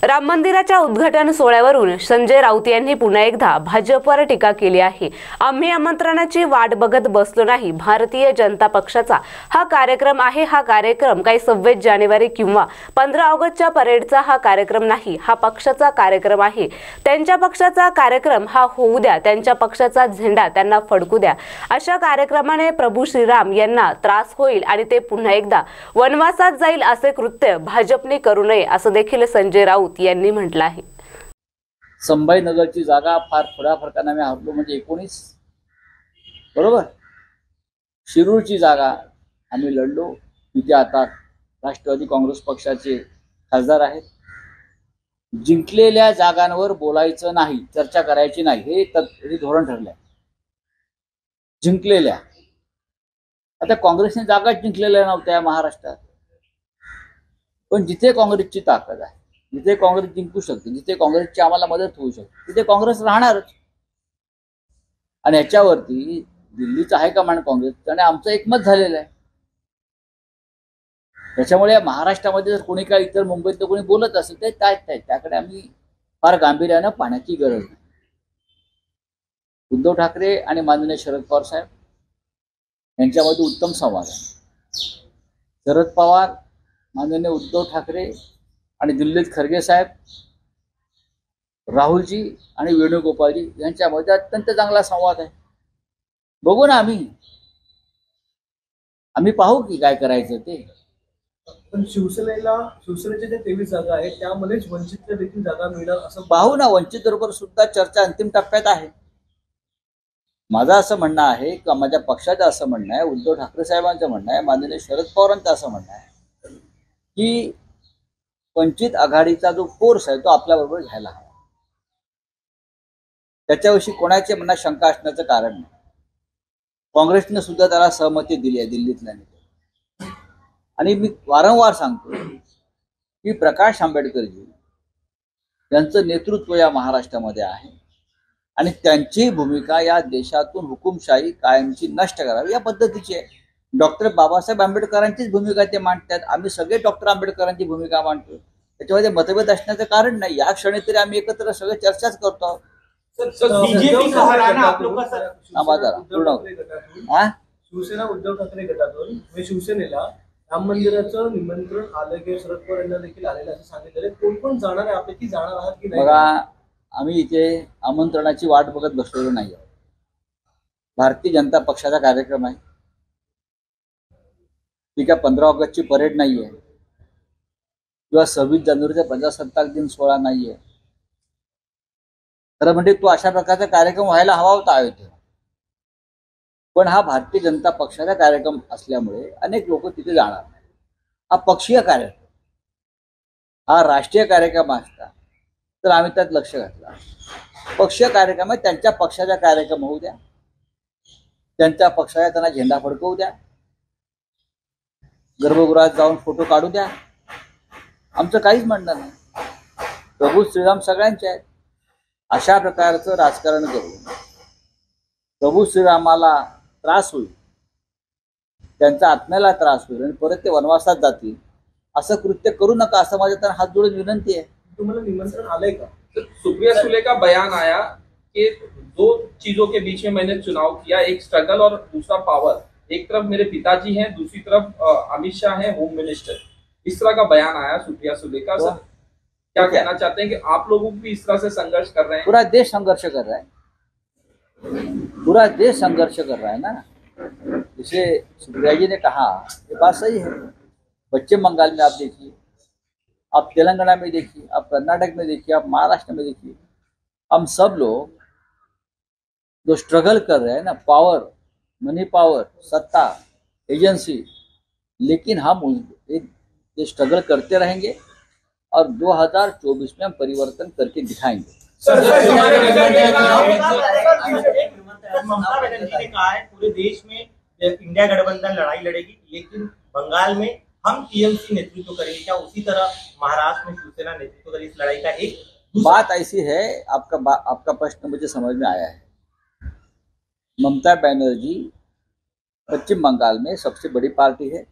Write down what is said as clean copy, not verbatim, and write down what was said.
राम मंदिराच्या उद्घाटन सोहळ्यावरून संजय राऊत यांनी पुन्हा एकदा भाजपवर टीका केली आहे। आम्ही आमंत्रणाची वाट बघत बसलो नाही। भारतीय जनता पक्षाचा हा कार्यक्रम आहे। हा कार्यक्रम काही 26 जानेवारी किंवा 15 ऑगस्टच्या परेडचा हा कार्यक्रम नाही। हा पक्षाचा कार्यक्रम आहे। त्यांच्या पक्षाचा कार्यक्रम हा होऊ द्या। त्यांच्या पक्षाचा झेंडा त्यांना फडकू द्या। अशा कार्यक्रमाने प्रभू श्रीराम यांना त्रास होईल आणि ते पुन्हा एकदा वनवासात जाईल असे कृत्य भाजपने करू नये असं देखील संजय राऊत यांनी म्हटलं आहे। संभाजीनगरची जागा फार थोड्या फरकाने आम्ही हरलो, म्हणजे 19 बरोबर। शिरूरची जागा आम्ही लढलो, तिथे आता राष्ट्रवादी काँग्रेस पक्षाचे खासदार आहेत। जिंकलेल्या जागांवर बोलायचं नाही, चर्चा करायची नाही, हे धोरण ठरलंय। जिंकलेल्या, आता काँग्रेसने जागाच जिंकलेल्या नव्हत्या महाराष्ट्रात, पण जिथे काँग्रेसची ताकद आहे, जिथे काँग्रेस जिंकू शकते, जिथे काँग्रेसची आम्हाला मदत होऊ शकते, तिथे काँग्रेस राहणारच। आणि ह्याच्यावरती दिल्लीचं हायकमांड काँग्रेस आणि आमचं एकमत झालेलं आहे। त्याच्यामुळे महाराष्ट्रामध्ये जर कोणी काय इतर मुंबईत कोणी बोलत असेल तर त्याकडे आम्ही फार गांभीर्यानं पाहण्याची गरज नाही। उद्धव ठाकरे आणि माननीय शरद पवार साहेब यांच्यामध्ये उत्तम संवाद आहे। शरद पवार, माननीय उद्धव ठाकरे आणि दिल्लीत खरगे साहेब, राहुलजी आणि वेणुगोपालजी यांच्यामध्ये अत्यंत चांगला संवाद आहे। बघू ना, आम्ही पाहू की काय करायचं ते। पण शिवसेनेच्या ज्या 23 जागा आहेत त्यामध्येच वंचितच्या देखील जागा मिळणार असं पाहू ना। वंचित बरोबर सुद्धा चर्चा अंतिम टप्प्यात आहे। माझं असं म्हणणं आहे किंवा माझ्या पक्षाचं असं म्हणणं आहे, उद्धव ठाकरे साहेबांचं म्हणणं आहे, माननीय शरद पवारांचं असं म्हणणं आहे की वंचित आघाडीचा जो फोर्स आहे तो आपल्याबरोबर घ्यायला हवा। त्याच्याविषयी कोणाच्या मनात शंका असण्याचं कारण नाही। काँग्रेसने सुद्धा त्याला सहमती दिली आहे दिल्लीतल्या नेत्यांनी। आणि मी वारंवार सांगतो की प्रकाश आंबेडकरजी यांचं नेतृत्व या महाराष्ट्रामध्ये आहे आणि त्यांची भूमिका या देशातून हुकुमशाही कायमची नष्ट करावी या पद्धतीची आहे। डॉक्टर बाबासाहेब आंबेडकरांचीच भूमिका ते मांडतात। आम्ही सगळे डॉक्टर आंबेडकरांची भूमिका मांडतो, त्याच्यामध्ये मतभेद असण्याचं कारण नाही। या क्षणी तरी आम्ही एकत्र सगळे चर्चाच करतो। शिवसेना उद्धव ठाकरे गटातून शिवसेनेला राम मंदिराचं निमंत्रण आलं की शरद पवार यांना देखील आलेलं असं सांगितलं। कोण कोण जाणार आहे, आपल्याला जाणार आहात की नाही? बघा, आम्ही इथे आमंत्रणाची वाट बघत बसलेलो नाही। भारतीय जनता पक्षाचा कार्यक्रम आहे, ती काय 15 ऑगस्टची परेड नाहीये किंवा 26 जानेवारीचा प्रजासत्ताक दिन सोहळा नाहीये। खरं म्हणजे तो अशा प्रकारचा कार्यक्रम व्हायला हवा होता अयोध्येत, पण हा भारतीय जनता पक्षाचा कार्यक्रम असल्यामुळे अनेक लोक तिथे जाणार नाही। हा पक्षीय कार्यक्रम, हा राष्ट्रीय कार्यक्रम असता तर आम्ही त्यात लक्ष घातलं। पक्षीय कार्यक्रम आहे, त्यांच्या पक्षाचा कार्यक्रम होऊ द्या, त्यांच्या पक्षाचा त्यांना झेंडा फडकवू द्या, गर्भगृहात जाऊन फोटो काढू द्या, आमचं काहीच म्हणणं नाही। प्रभू श्रीराम सगळ्यांचे आहेत। अशा प्रकारचं राजकारण करून प्रभू श्रीरामाला त्रास होईल, त्यांच्या आत्म्याला त्रास होईल आणि परत ते वनवासात जातील असं कृत्य करू नका, असं माझ्या तर हात जोडून विनंती आहे। तुम्हाला निमंत्रण आलंय का? सुप्रिया सुले का बयान आया कि 2 चीजों के बीच में मैंने चुनाव किया, एक स्ट्रगल और दूसरा पावर। एक तरफ मेरे पिताजी हैं, दूसरी तरफ अमित शाह हैं, होम मिनिस्टर। इस तरह का बयान आया सुप्रिया सुले का। सर क्या कहना चाहते हैं कि आप लोगों भी इस तरह से संघर्ष कर रहे हैं? पूरा देश संघर्ष कर रहा है, पूरा देश संघर्ष कर रहा है ना। जिसे सुप्रिया जी ने कहा ये बात सही है। पश्चिम बंगाल में आप देखिए, आप तेलंगाना में देखिए, आप कर्नाटक में देखिए, आप महाराष्ट्र में देखिए, हम सब लोग जो स्ट्रगल कर रहे हैं ना, पावर, मनी पावर, सत्ता, एजेंसी, लेकिन हम ये स्ट्रगल करते रहेंगे और 2024 में हम परिवर्तन करके दिखाएंगे। ममता बनर्जी ने कहा है पूरे देश में इंडिया गठबंधन लड़ाई लड़ेगी, लेकिन बंगाल में हम टीएमसी नेतृत्व करेंगे। क्या उसी तरह महाराष्ट्र में शिवसेना नेतृत्व करेगी इस लड़ाई का? एक बात ऐसी है, आपका प्रश्न मुझे समझ में आया है। ममता बनर्जी पश्चिम बंगाल में सबसे बड़ी पार्टी है,